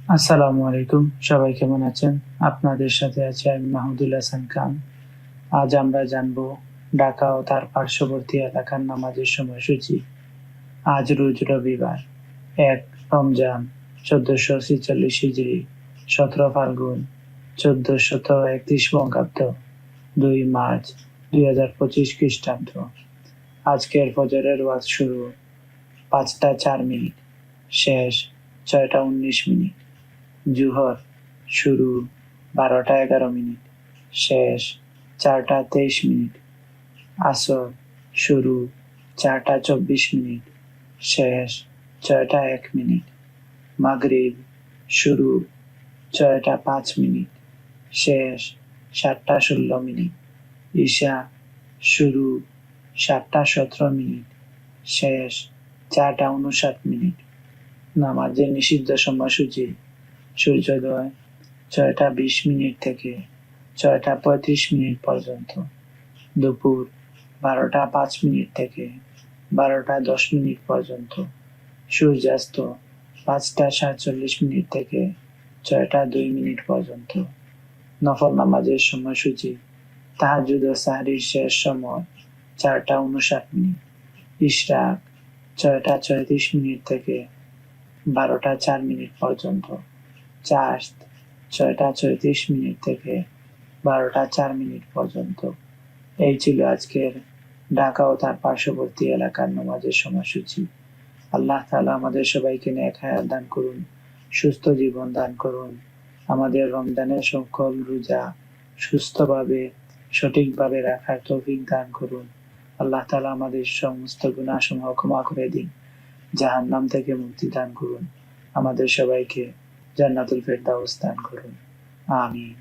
আসসালামু আলাইকুম। সবাই কেমন আছেন? আপনাদের সাথে আছি আমি মাহমুদুল হাসান খান। আজ আমরা জানব ঢাকা ও তার পার্শ্ববর্তী এলাকার নামাজের সময়সূচি। আজ রোজ রবিবার ১ রমজান ১৪৪৬ হিজরি ১৭ ফাল্গুন ১৪৩১ বঙ্গাব্দ ২ মার্চ ২০২৫ খ্রিস্টাব্দ। আজকের ফজরের ওয়াজ শুরু ৫টা ৪ মিনিট, শেষ ৬টা ১৯ মিনিট। জুহর শুরু ১২টা ১১ মিনিট, শেষ ৪টা ২৩ মিনিট। আসর শুরু ৪টা ২৪ মিনিট, শেষ ৬টা ১ মিনিট। মাগরিব শুরু ৬টা ৫ মিনিট, শেষ ৭টা ১৬ মিনিট। ঈশা শুরু ৭টা ১৭ মিনিট, শেষ ৪টা ৫৯ মিনিট। নামাজের নিষিদ্ধ সময়সূচি: সূর্যোদয় ৬টা ২০ মিনিট থেকে ৬টা ৩৫ মিনিট পর্যন্ত, দুপুর ১২টা ৫ মিনিট থেকে ১২টা ১০ মিনিট পর্যন্ত, সূর্যাস্ত ৫টা ৪৭ মিনিট থেকে ৬টা ২ মিনিট পর্যন্ত। নফল নামাজের সময়সূচি: তাহাজ্জুদ ও সাহরির শেষ সময় ৪টা ৫৯ মিনিট, ইশরাক ৬টা ৩৬ মিনিট থেকে ১২টা ৪ মিনিট পর্যন্ত, চাশত ৬টা ৩৬ মিনিট থেকে ১২টা ৪ মিনিট পর্যন্ত। এই ছিল আজকের ঢাকা ও তার পার্শ্ববর্তী এলাকার নামাজের সময়সূচি। আল্লাহ তাআলা আমাদের সবাইকে নেক হায়াত দান করুন, সুস্থ জীবন দান করুন। আমাদের রমজানের সকল রোজা সুস্থভাবে সঠিকভাবে রাখার তৌফিক দান করুন। আল্লাহ তাআলা আমাদের সমস্ত গুনাহসমূহ ক্ষমা করে দিন, জাহান্নাম থেকে মুক্তি দান করুন। আমাদের সবাইকে জান্নাতুল ফেরদাউস দান করুন। আমিন।